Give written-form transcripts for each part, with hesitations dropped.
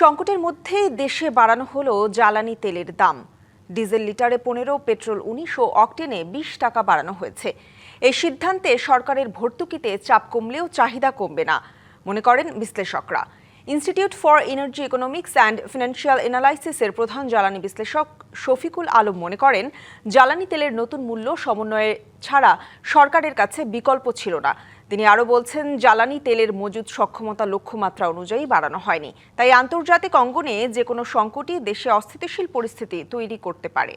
সংকটের মধ্যেই দেশে বাড়ানো হলো জ্বালানি তেলের দাম। ডিজেল লিটারে 15, পেট্রোল 19 ও অকটেনে 20 টাকা বাড়ানো হয়েছে। এই সিদ্ধান্তে সরকারের ভর্তুকিতে চাপ কমলেও চাহিদা কমবে না, মনে করেন বিশ্লেষকরা। Institute for energy economics and financial অ্যানালাইসিসের প্রধান জ্বালানি বিশ্লেষক শফিকুল আলম মনে করেন, জ্বালানি তেলের নতুন মূল্য সমন্বয়ে ছাড়া সরকারের কাছে বিকল্প ছিল না। তিনি আরও বলছেন, জ্বালানি তেলের মজুদ সক্ষমতা লক্ষ্যমাত্রা অনুযায়ী বাড়ানো হয়নি, তাই আন্তর্জাতিক অঙ্গনে যে কোনো সংকটই দেশে অস্থিতিশীল পরিস্থিতি তৈরি করতে পারে।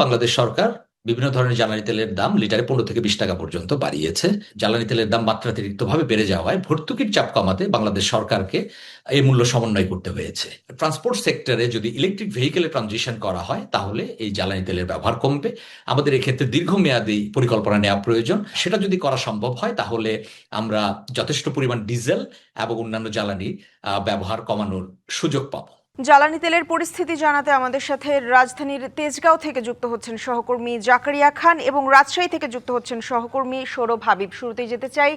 বাংলাদেশ সরকার বিভিন্ন ধরনের জ্বালানি তেলের দাম লিটারে 15 থেকে 20 টাকা পর্যন্ত বাড়িয়েছে। জ্বালানি তেলের দাম মাত্রাতিরিক্তভাবে বেড়ে যাওয়ায় ভর্তুকির চাপ কমাতে বাংলাদেশ সরকারকে এই মূল্য সমন্বয় করতে হয়েছে। ট্রান্সপোর্ট সেক্টরে যদি ইলেকট্রিক ভেহিকেলে ট্রানজিশন করা হয় তাহলে এই জ্বালানি তেলের ব্যবহার কমবে। আমাদের এক্ষেত্রে দীর্ঘমেয়াদী পরিকল্পনা নেওয়া প্রয়োজন। সেটা যদি করা সম্ভব হয় তাহলে আমরা যথেষ্ট পরিমাণ ডিজেল এবং অন্যান্য জ্বালানি ব্যবহার কমানোর সুযোগ পাবো। জ্বালানি তেলের পরিস্থিতি জানাতে আমাদের সাথে রাজধানীর তেজগাঁও থেকে যুক্ত হচ্ছেন সহকর্মী জাকারিয়া খান এবং রাজশাহী থেকে যুক্ত হচ্ছেন সহকর্মী সৌরভ হাবিব। শুরুতেই যেতে চাই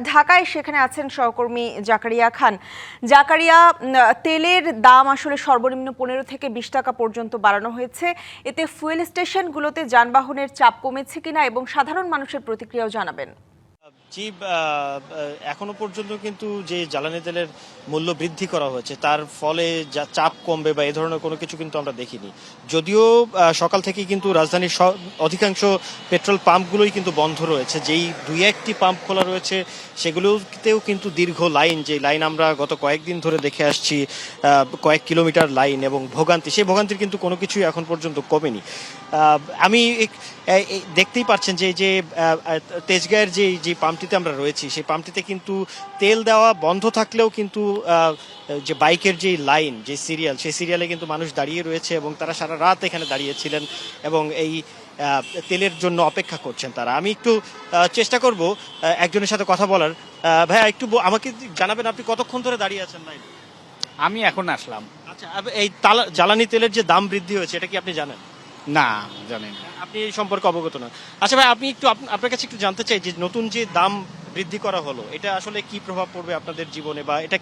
ঢাকায়, সেখানে আছেন সহকর্মী জাকারিয়া খান। জাকারিয়া, তেলের দাম আসলে সর্বনিম্ন 15 থেকে 20 টাকা পর্যন্ত বাড়ানো হয়েছে। এতে ফুয়েল স্টেশনগুলোতে যানবাহনের চাপ কমেছে কিনা এবং সাধারণ মানুষের প্রতিক্রিয়াও জানাবেন। জি, এখনো পর্যন্ত কিন্তু যে জ্বালানি তেলের মূল্য বৃদ্ধি করা হয়েছে তার ফলে যা চাপ কমবে বা এই ধরনের কোনো কিছু কিন্তু আমরা দেখিনি। যদিও সকাল থেকেই কিন্তু রাজধানীর অধিকাংশ পেট্রোল পাম্পগুলোই কিন্তু বন্ধ রয়েছে। যেই 2-1টি পাম্প খোলা রয়েছে সেগুলোতেও কিন্তু দীর্ঘ লাইন, যে লাইন আমরা গত কয়েকদিন ধরে দেখে আসছি, কয়েক কিলোমিটার লাইন এবং ভোগান্তি, সেই ভোগান্তির কিন্তু কোনো কিছুই এখন পর্যন্ত কমেনি। আমি দেখতেই পাচ্ছেন যে তেজগাঁয়ের যে পাম্পটিতে আমরা রয়েছি সেই পাম্পটিতে কিন্তু তেল দেওয়া বন্ধ থাকলেও কিন্তু যে বাইকের যে লাইন, যে সিরিয়াল, সেই সিরিয়ালে কিন্তু মানুষ দাঁড়িয়ে রয়েছে এবং তারা সারা রাত এখানে দাঁড়িয়েছিলেন এবং এই তেলের জন্য অপেক্ষা করছেন তারা। আমি একটু চেষ্টা করব একজনের সাথে কথা বলার। ভাইয়া, একটু আমাকে জানাবেন আপনি কতক্ষণ ধরে দাঁড়িয়ে আছেন? নাই, আমি এখন আসলাম। আচ্ছা, এই জ্বালানি তেলের যে দাম বৃদ্ধি হয়েছে এটা কি আপনি জানেন? না, জানি না। আপনি এই সম্পর্কে অবগত না। আচ্ছা ভাই, আপনি একটু আপনার কাছে একটু জানতে চাই যে নতুন যে দাম বৃদ্ধি করা হলো এটা আসলে কি প্রভাব পড়বে আপনাদের জীবনে, বা এটা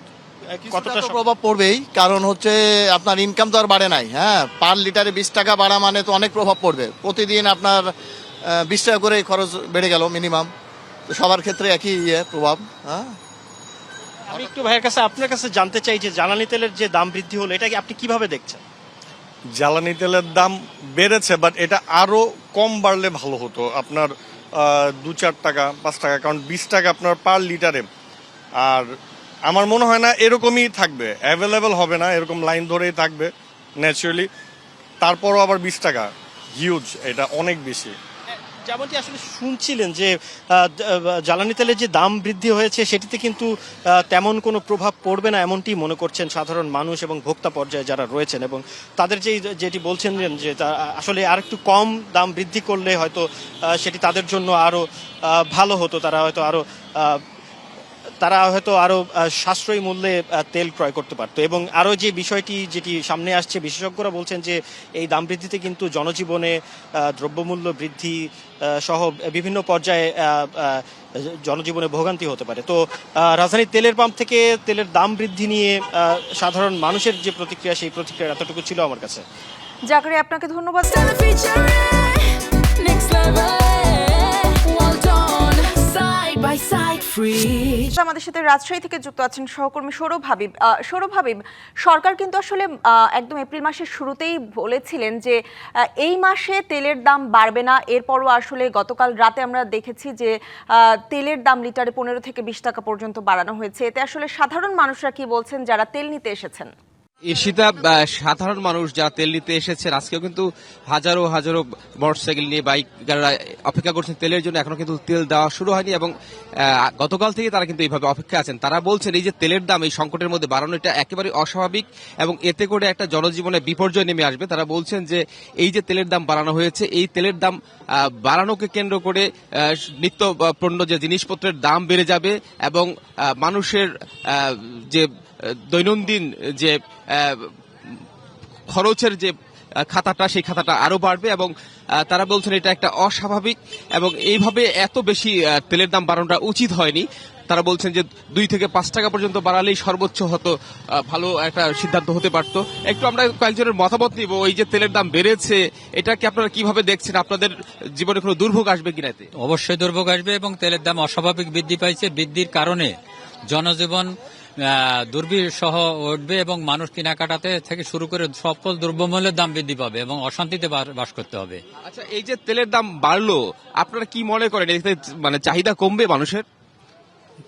কতটা প্রভাব পড়বেই? কারণ হচ্ছে আপনার ইনকাম তো আর বাড়ে নাই। হ্যাঁ, পার লিটারে 20 টাকা বাড়া মানে তো অনেক প্রভাব পড়বে। প্রতিদিন আপনার 20 টাকা করে খরচ বেড়ে গেল মিনিমাম। তো সবার ক্ষেত্রে একই প্রভাব। হ্যাঁ, আমি একটু ভাইয়ের কাছে আপনার কাছে জানতে চাই যে জ্বালানি তেলের যে দাম বৃদ্ধি হলো এটা আপনি কিভাবে দেখছেন? জ্বালানি তেলের দাম বেড়েছে, বাট এটা আরো কম বাড়লে ভালো হতো। আপনার 2-4 টাকা 5 টাকা, কারণ 20 টাকা আপনার পার লিটারে। আর আমার মনে হয় না এরকমই থাকবে, অ্যাভেলেবেল হবে না, এরকম লাইন ধরেই থাকবে ন্যাচারালি। তারপরও আবার 20 টাকা হিউজ, এটা অনেক বেশি। যেমনটি আসলে শুনছিলেন যে জ্বালানি তেলের যে দাম বৃদ্ধি হয়েছে সেটিতে কিন্তু তেমন কোনো প্রভাব পড়বে না, এমনটি মনে করছেন সাধারণ মানুষ এবং ভোক্তা পর্যায়ে যারা রয়েছেন। এবং তাদের যেটি বলছেন যে আসলে আর একটু কম দাম বৃদ্ধি করলে হয়তো সেটি তাদের জন্য আরও ভালো হতো। তারা হয়তো আরো সাশ্রয়ী মূল্যে তেল ক্রয় করতে পারতো। এবং আরো যে বিষয়টি যেটি সামনে আসছে, বিশেষজ্ঞরা বলছেন যে এই দাম বৃদ্ধিতে কিন্তু জনজীবনে দ্রব্যমূল্য বৃদ্ধি সহ বিভিন্ন পর্যায়ে জনজীবনে ভোগান্তি হতে পারে। তো রাজধানীর তেলের পাম্প থেকে তেলের দাম বৃদ্ধি নিয়ে সাধারণ মানুষের যে প্রতিক্রিয়া, সেই প্রতিক্রিয়া এতটুকু ছিল আমার কাছে। জাকারিয়া, আপনাকে ধন্যবাদ। আমাদের সাথে রাজশাহী থেকে যুক্ত আছেন সহকর্মী সৌরভ হাবিব। সৌরভ হাবিব, সরকার কিন্তু আসলে একদম এপ্রিল মাসের শুরুতেই বলেছিলেন যে এই মাসে তেলের দাম বাড়বে না। এরপরও আসলে গতকাল রাতে আমরা দেখেছি যে তেলের দাম লিটারে 15 থেকে 20 টাকা পর্যন্ত বাড়ানো হয়েছে। এতে আসলে সাধারণ মানুষরা কি বলছেন যারা তেল নিতে এসেছেন? ঈর্ষিতা, সাধারণ মানুষ যারা তেল নিতে এসেছেন আজকেও কিন্তু হাজারো হাজারো মোটরসাইকেল নিয়ে বাইক যারা অপেক্ষা করছেন তেলের জন্য, এখনো কিন্তু তেল দেওয়া শুরু হয়নি এবং গতকাল থেকে তারা কিন্তু এইভাবে অপেক্ষা আছেন। তারা বলছেন এই যে তেলের দাম এই সংকটের মধ্যে বাড়ানো, এটা একেবারে অস্বাভাবিক এবং এতে করে একটা জনজীবনে বিপর্যয় নেমে আসবে। তারা বলছেন যে এই যে তেলের দাম বাড়ানো হয়েছে, এই তেলের দাম বাড়ানোকে কেন্দ্র করে নিত্য পণ্য যে জিনিসপত্রের দাম বেড়ে যাবে এবং মানুষের যে দৈনন্দিন যে খরচের যে খাতাটা সেই খাতাটা আরো বাড়বে এবং তারা বলছেন এটা একটা অস্বাভাবিক এবং এইভাবে এত বেশি তেলের দাম বাড়ানোটা উচিত হয়নি। তারা বলছেন যে 2 থেকে 5 টাকা পর্যন্ত বাড়ালেই সর্বোচ্চ হতো ভালো একটা সিদ্ধান্ত হতে পারত। একটু আমরা কয়েকজনের মতামত নিব। এই যে তেলের দাম বেড়েছে এটাকে আপনারা কিভাবে দেখছেন? আপনাদের জীবনে কোনো দুর্ভোগ আসবে কিনা এতে? অবশ্যই দুর্ভোগ আসবে এবং তেলের দাম অস্বাভাবিক বৃদ্ধি পাইছে। বৃদ্ধির কারণে জনজীবন দুর্বিষহ উঠবে এবং মানুষ কেনাকাটাতে থেকে শুরু করে সকল দ্রব্যমূল্যের দাম বৃদ্ধি পাবে এবং অশান্তিতে বাস করতে হবে। আচ্ছা, এই যে তেলের দাম বাড়লো আপনারা কি মনে করেন এতে মানে চাহিদা কমবে মানুষের?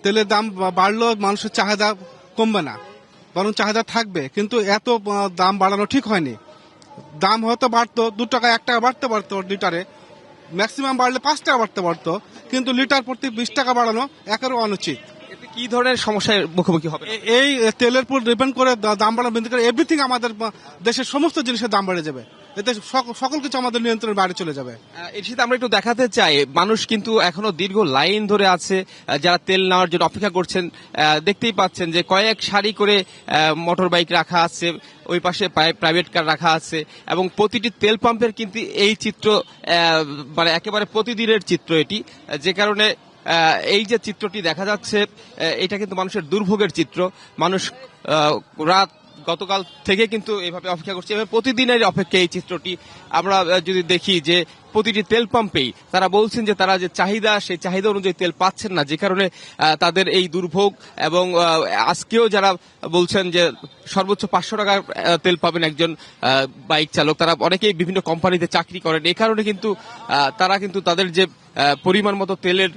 তেলের দাম বাড়লো মানুষের চাহিদা কমবে না, বরং চাহিদা থাকবে, কিন্তু এত দাম বাড়ানো ঠিক হয়নি। দাম হয়তো বাড়তো 2 টাকা 1 টাকা বাড়তে পারতো লিটারে, ম্যাক্সিমাম বাড়লে 5 টাকা বাড়তে পারতো, কিন্তু লিটার প্রতি 20 টাকা বাড়ানো একেবারে অনুচিত। এতে কি ধরনের সমস্যার মুখোমুখি হবে? এই তেলের উপর ডিপেন্ড করে দাম বাড়ানো বৃদ্ধি করে এভরিথিং আমাদের দেশের সমস্ত জিনিসের দাম বেড়ে যাবে। এতে সকল কিছু আমাদের নিয়ন্ত্রণের বাইরে চলে যাবে। এর সাথে আমরা একটু দেখাতে চাই মানুষ কিন্তু এখনো দীর্ঘ লাইন ধরে আছে যারা তেল নেওয়ার জন্য অপেক্ষা করছেন। দেখতেই পাচ্ছেন যে কয়েক সারি করে মোটর বাইক রাখা আছে, ওই পাশে প্রাইভেট কার রাখা আছে এবং প্রতিটি তেল পাম্পের কিন্তু এই চিত্র মানে একেবারে প্রতিদিনের চিত্র এটি, যে কারণে এই যে চিত্রটি দেখা যাচ্ছে এটা কিন্তু মানুষের দুর্ভোগের চিত্র। মানুষ গতকাল থেকে কিন্তু এইভাবে অপেক্ষা করছে এবং প্রতিদিনের অপেক্ষা এই চিত্রটি আমরা যদি দেখি যে প্রতিটি তেল পাম্পেই তারা বলছেন যে তারা যে চাহিদা সেই চাহিদা অনুযায়ী তেল পাচ্ছেন না, যে কারণে তাদের এই দুর্ভোগ। এবং আজকেও যারা বলছেন যে সর্বোচ্চ 500 টাকার তেল পাবেন একজন বাইক চালক, তারা অনেকেই বিভিন্ন কোম্পানিতে চাকরি করেন, এই কারণে কিন্তু তারা কিন্তু তাদের যে পরিমাণ মতো তেলের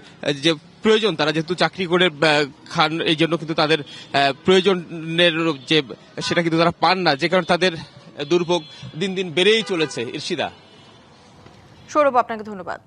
যে প্রয়োজন, তারা যেহেতু চাকরি করে খান এই জন্য কিন্তু তাদের প্রয়োজনের যে সেটা কিন্তু তারা পান না, যে কারণে তাদের দুর্ভোগ দিন দিন বেড়েই চলেছে। ইরশিদা, সৌরভ, আপনাকে ধন্যবাদ।